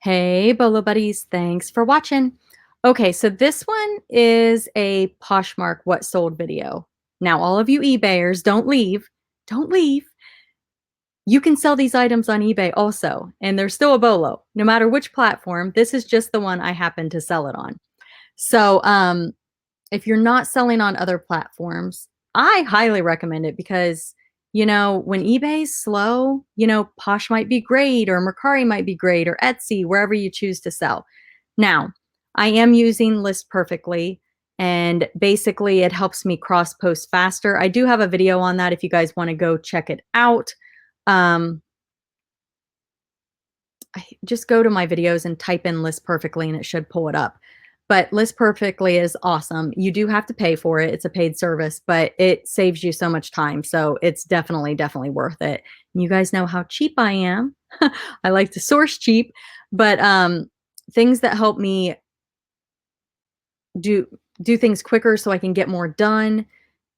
Hey, Bolo Buddies, thanks for watching. Okay, so this one is a Poshmark What Sold video. Now, all of you eBayers, don't leave. Don't leave. You can sell these items on eBay also, and they're still a Bolo, no matter which platform. This is just the one I happen to sell it on. So, if you're not selling on other platforms, I highly recommend it because, when eBay's slow, Posh might be great or Mercari might be great or Etsy, wherever you choose to sell. Now, I am using List Perfectly and basically it helps me cross post faster. I do have a video on that if you guys want to go check it out. Um, just go to my videos and type in List Perfectly and it should pull it up. But List Perfectly is awesome. You do have to pay for it. It's a paid service, but it saves you so much time. So it's definitely, definitely worth it. And you guys know how cheap I am. I like to source cheap, but things that help me do things quicker so I can get more done,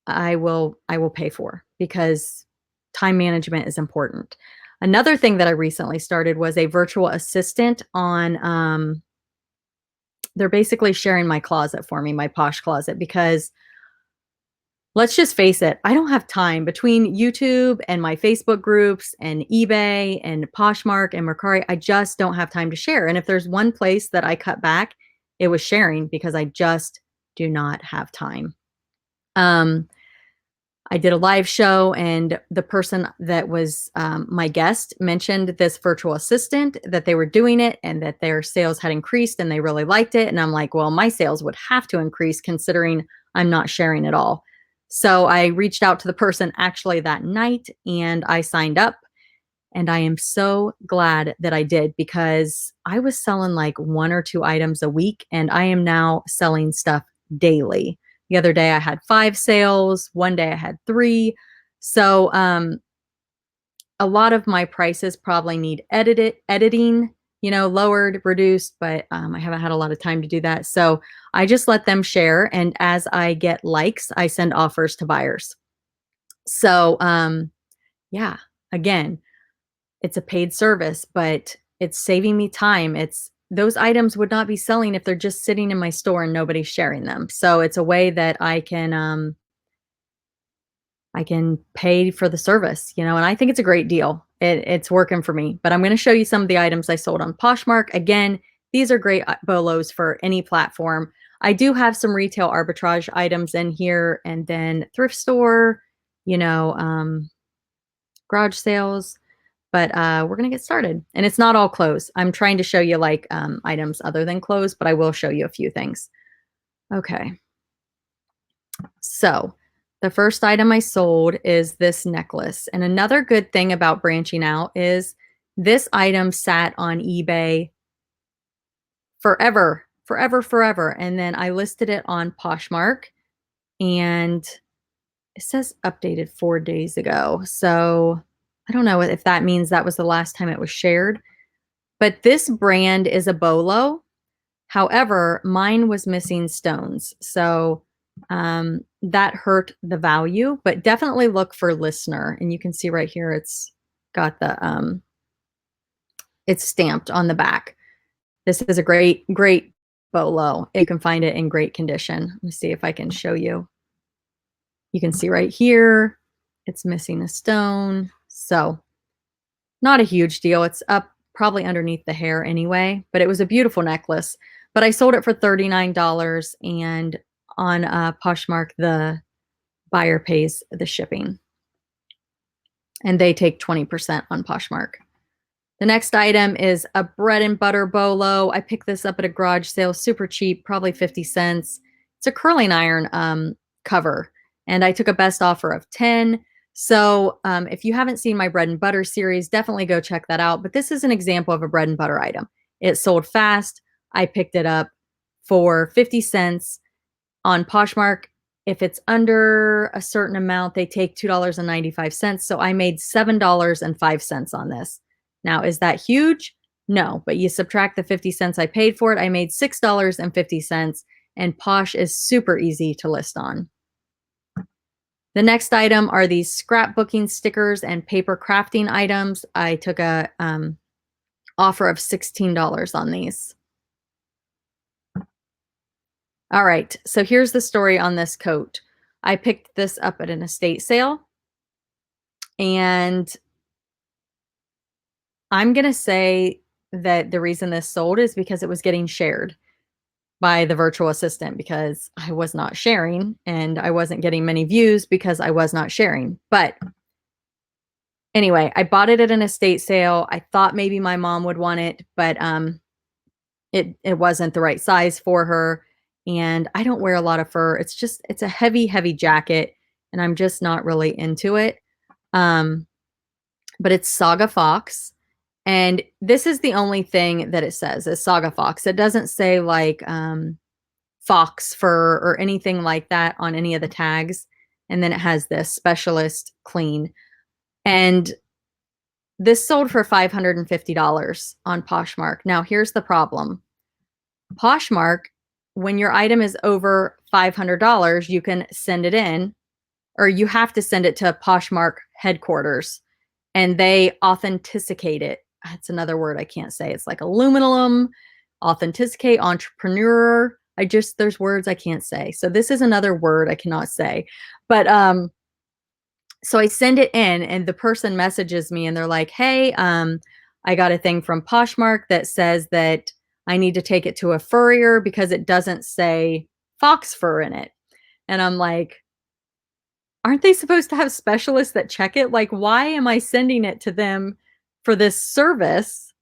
I will pay for because time management is important. Another thing that I recently started was a virtual assistant on they're basically sharing my closet for me, my Posh closet, because let's just face it, I don't have time between YouTube and my Facebook groups and eBay and Poshmark and Mercari. I just don't have time to share. And if there's one place that I cut back, it was sharing because I just do not have time. I did a live show and the person that was my guest mentioned this virtual assistant, that they were doing it and that their sales had increased and they really liked it. And I'm like, well, my sales would have to increase considering I'm not sharing at all. So I reached out to the person actually that night and I signed up. And I am so glad that I did because I was selling like 1 or 2 items a week and I am now selling stuff daily. The other day I had 5 sales, one day I had 3. So a lot of my prices probably need editing, lowered, reduced, but I haven't had a lot of time to do that. So I just let them share. And as I get likes, I send offers to buyers. So yeah, again, it's a paid service, but it's saving me time. It's those items would not be selling if they're just sitting in my store and nobody's sharing them. So it's a way that I can pay for the service, and I think it's a great deal. It's working for me. But I'm going to show you some of the items I sold on Poshmark. Again, these are great bolos for any platform. I do have some retail arbitrage items in here, and then thrift store, garage sales. But we're gonna get started. And it's not all clothes. I'm trying to show you like items other than clothes, but I will show you a few things. Okay. So the first item I sold is this necklace. And another good thing about branching out is this item sat on eBay forever, forever, forever. And then I listed it on Poshmark and it says updated 4 days ago. So I don't know if that means that was the last time it was shared. But this brand is a bolo. However, mine was missing stones. So that hurt the value, but definitely look for listener. And you can see right here, it's got it's stamped on the back. This is a great, great bolo. You can find it in great condition. Let me see if I can show you. You can see right here, it's missing a stone. So not a huge deal. It's up probably underneath the hair anyway, but it was a beautiful necklace. But I sold it for $39 and on Poshmark, the buyer pays the shipping. And they take 20% on Poshmark. The next item is a bread and butter bolo. I picked this up at a garage sale, super cheap, probably 50 cents. It's a curling iron cover. And I took a best offer of 10. So if you haven't seen my bread and butter series, definitely go check that out. But this is an example of a bread and butter item. It sold fast. I picked it up for 50 cents on Poshmark. If it's under a certain amount, they take $2.95. So I made $7.05 on this. Now, is that huge? No, but you subtract the 50 cents I paid for it, I made $6.50, and Posh is super easy to list on. The next item are these scrapbooking stickers and paper crafting items. I took a Offer of $16 on these. All right, so here's the story on this coat. I picked this up at an estate sale, and I'm gonna say that the reason this sold is because it was getting shared by the virtual assistant because I was not sharing, and I wasn't getting many views because I was not sharing. But anyway, I bought it at an estate sale. I thought maybe my mom would want it, but it wasn't the right size for her. And I don't wear a lot of fur. It's a heavy jacket, and I'm just not really into it. Um, but it's Saga Fox. And this is the only thing that it says is Saga Fox. It doesn't say like fox fur or anything like that on any of the tags. And then it has this specialist clean. And this sold for $550 on Poshmark. Now, here's the problem. Poshmark, when your item is over $500, you can send it in, or you have to send it to Poshmark headquarters, and they authenticate it. That's another word I can't say. It's like aluminum, authenticate, entrepreneur. There's words I can't say. So this is another word I cannot say. But so I send it in, and the person messages me, and they're like, "Hey, I got a thing from Poshmark that says that I need to take it to a furrier because it doesn't say fox fur in it." And I'm like, aren't they supposed to have specialists that check it? Like, why am I sending it to them for this service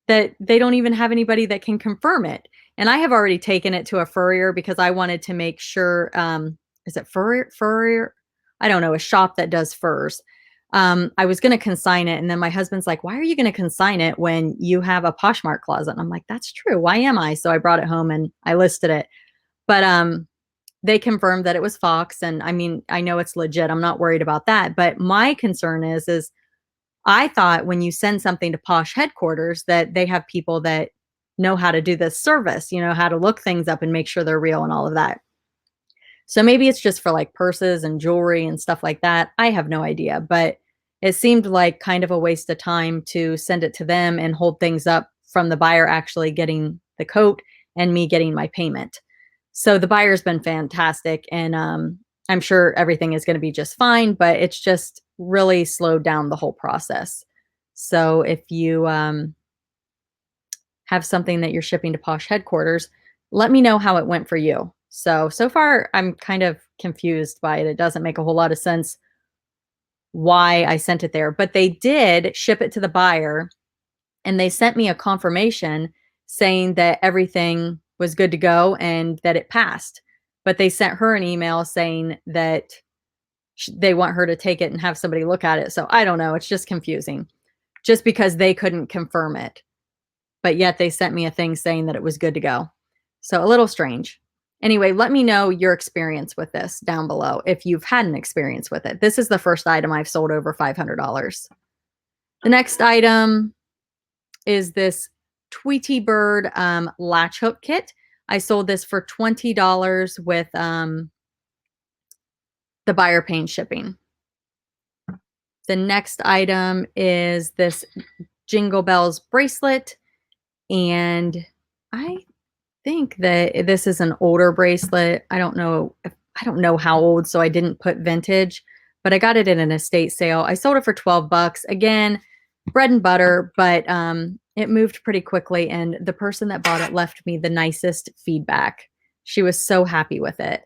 that they don't even have anybody that can confirm it? And I have already taken it to a furrier because I wanted to make sure, is it furrier? I don't know, a shop that does furs. I was going to consign it. And then my husband's like, why are you going to consign it when you have a Poshmark closet? And I'm like, that's true. Why am I? So I brought it home and I listed it. But they confirmed that it was Fox. And I mean, I know it's legit. I'm not worried about that. But my concern is I thought when you send something to Posh headquarters that they have people that know how to do this service, how to look things up and make sure they're real and all of that. So maybe it's just for like purses and jewelry and stuff like that. I have no idea, but it seemed like kind of a waste of time to send it to them and hold things up from the buyer actually getting the coat and me getting my payment. So the buyer's been fantastic, and I'm sure everything is going to be just fine, but it's just really slowed down the whole process. So if you have something that you're shipping to Posh headquarters, let me know how it went for you. So far, I'm kind of confused by it. It doesn't make a whole lot of sense why I sent it there, but they did ship it to the buyer, and they sent me a confirmation saying that everything was good to go and that it passed. But they sent her an email saying that they want her to take it and have somebody look at it. So I don't know. It's just confusing just because they couldn't confirm it. But yet they sent me a thing saying that it was good to go. So a little strange. Anyway, let me know your experience with this down below if you've had an experience with it. This is the first item I've sold over $500. The next item is this Tweety Bird latch hook kit. I sold this for $20 with the buyer paying shipping. The next item is this Jingle Bells bracelet, and I think that this is an older bracelet. I don't know how old, so I didn't put vintage, but I got it in an estate sale. I sold it for 12 bucks. Again, bread and butter, but it moved pretty quickly, and the person that bought it left me the nicest feedback. She was so happy with it.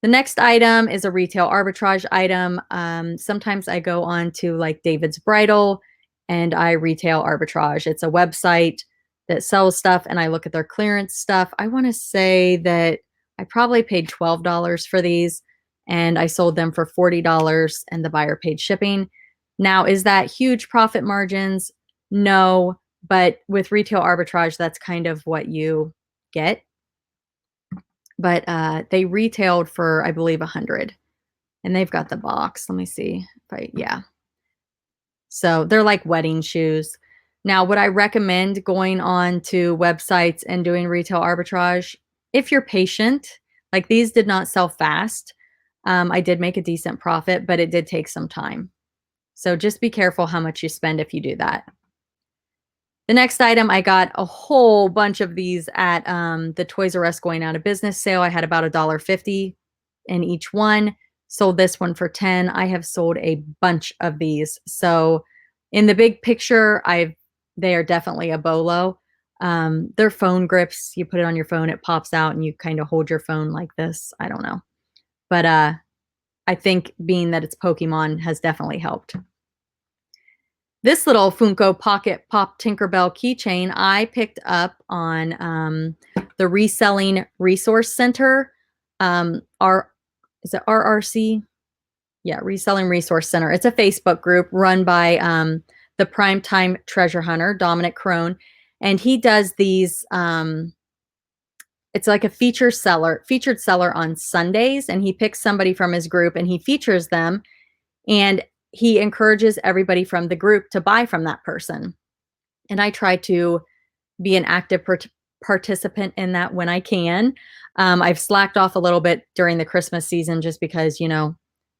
The next item is a retail arbitrage item. Sometimes I go on to like David's Bridal and I retail arbitrage. It's a website that sells stuff, and I look at their clearance stuff. I want to say that I probably paid $12 for these, and I sold them for $40, and the buyer paid shipping. Now, is that huge profit margins? No, but with retail arbitrage, that's kind of what you get. But they retailed for, I believe, 100, and they've got the box. Let me see. Yeah. So they're like wedding shoes. Now, would I recommend going on to websites and doing retail arbitrage? If you're patient, like these did not sell fast. I did make a decent profit, but it did take some time. So just be careful how much you spend if you do that. The next item, I got a whole bunch of these at the Toys R Us going out of business sale. I had about $1.50 in each one. Sold this one for 10. I have sold a bunch of these. So in the big picture, they are definitely a BOLO. They're phone grips. You put it on your phone, it pops out, and you kind of hold your phone like this. I don't know. But I think being that it's Pokemon has definitely helped. This little Funko Pocket Pop Tinkerbell keychain I picked up on the Reselling Resource Center. Is it RRC? Yeah, Reselling Resource Center. It's a Facebook group run by the primetime treasure hunter, Dominic Crone. And he does these, it's like a featured seller on Sundays. And he picks somebody from his group and he features them. And he encourages everybody from the group to buy from that person. And I try to be an active participant in that when I can. I've slacked off a little bit during the Christmas season just because, you know,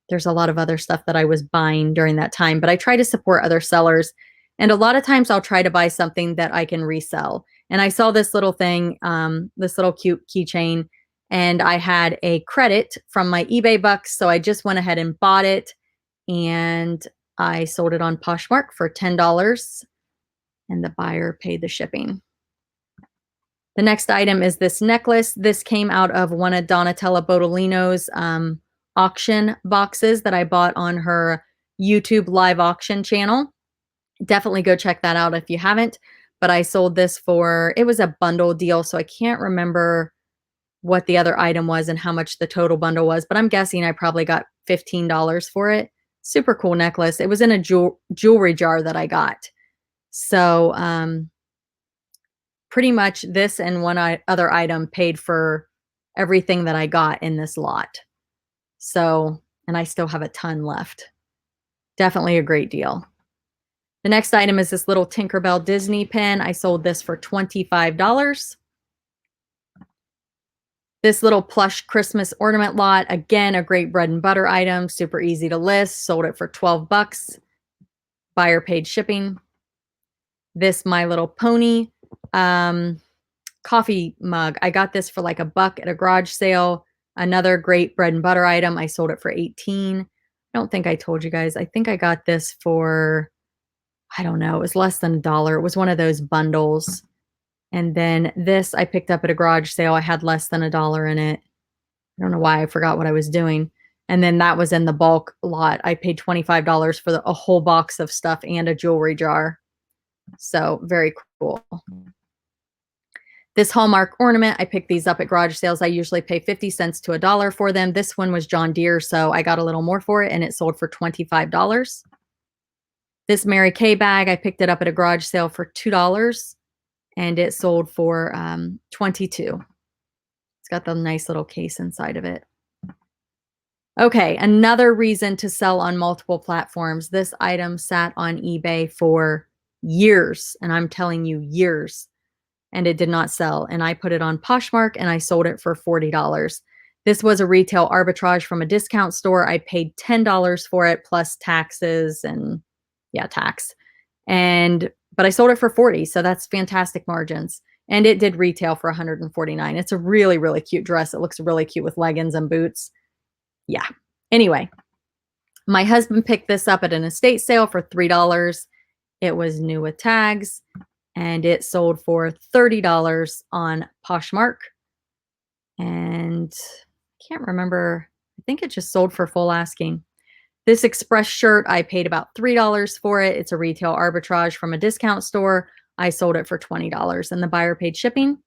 there's a lot of other stuff that I was buying during that time, but I try to support other sellers. And a lot of times I'll try to buy something that I can resell. And I saw this little thing, this little cute keychain, and I had a credit from my eBay bucks. So I just went ahead and bought it. And I sold it on Poshmark for $10 and the buyer paid the shipping. The next item is this necklace. This came out of one of Donatella Bodolino's auction boxes that I bought on her YouTube live auction channel. Definitely go check that out if you haven't. But I sold this for, it was a bundle deal, so I can't remember what the other item was and how much the total bundle was, but I'm guessing I probably got $15 for it. Super cool necklace. It was in a jewelry jar that I got. So pretty much this and one other item paid for everything that I got in this lot. So, and I still have a ton left. Definitely a great deal. The next item is this little Tinkerbell Disney pin. I sold this for $25. This little plush Christmas ornament lot, again, a great bread and butter item, super easy to list. Sold it for 12 bucks. Buyer paid shipping. This My Little Pony coffee mug. I got this for like $1 at a garage sale. Another great bread and butter item. I sold it for 18. I don't think I told you guys. I think I got this for, I don't know, it was less than $1. It was one of those bundles. And then this I picked up at a garage sale. I had less than $1 in it. I don't know why, I forgot what I was doing. And then that was in the bulk lot. I paid $25 for a whole box of stuff and a jewelry jar. So very cool. This Hallmark ornament, I picked these up at garage sales. I usually pay 50 cents to $1 for them. This one was John Deere, so I got a little more for it, and it sold for $25. This Mary Kay bag, I picked it up at a garage sale for $2. And it sold for $22. It's got the nice little case inside of it. Okay, another reason to sell on multiple platforms. This item sat on eBay for years, and I'm telling you years, and it did not sell. And I put it on Poshmark and I sold it for $40. This was a retail arbitrage from a discount store. I paid $10 for it plus taxes and tax. But I sold it for 40, so that's fantastic margins. And it did retail for $149. It's a really, really cute dress. It looks really cute with leggings and boots. Yeah. Anyway, my husband picked this up at an estate sale for $3. It was new with tags, and it sold for $30 on Poshmark. And I can't remember. I think it just sold for full asking. This Express shirt, I paid about $3 for it. It's a retail arbitrage from a discount store. I sold it for $20 and the buyer paid shipping.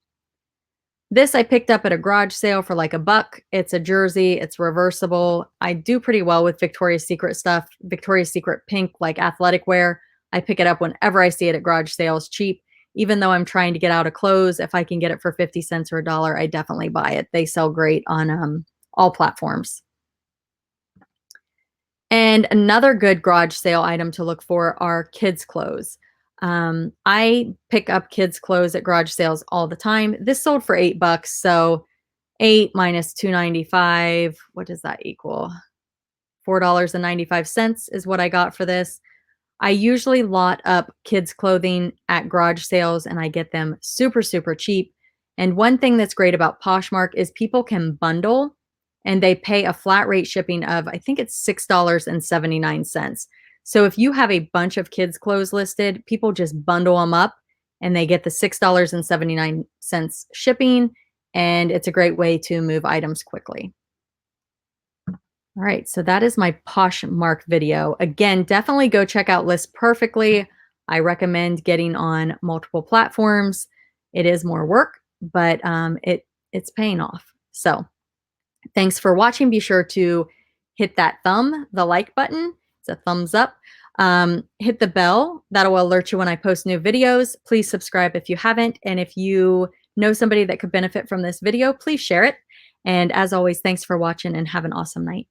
This I picked up at a garage sale for like $1. It's a jersey. It's reversible. I do pretty well with Victoria's Secret stuff. Victoria's Secret pink, like athletic wear. I pick it up whenever I see it at garage sales cheap. Even though I'm trying to get out of clothes, if I can get it for 50 cents or $1, I definitely buy it. They sell great on all platforms. And another good garage sale item to look for are kids' clothes. I pick up kids' clothes at garage sales all the time. This sold for $8, so 8 minus $2.95. What does that equal? $4.95 is what I got for this. I usually lot up kids' clothing at garage sales and I get them super, super cheap. And one thing that's great about Poshmark is people can bundle and they pay a flat rate shipping of, I think it's $6.79. So if you have a bunch of kids' clothes listed, people just bundle them up and they get the $6.79 shipping. And it's a great way to move items quickly. All right, so that is my Poshmark video. Again, definitely go check out List Perfectly. I recommend getting on multiple platforms. It is more work, but it's paying off. So thanks for watching. Be sure to hit the like button. It's a thumbs up. Hit the bell. That'll alert you when I post new videos. Please subscribe if you haven't. And if you know somebody that could benefit from this video, please share it. And as always, thanks for watching and have an awesome night.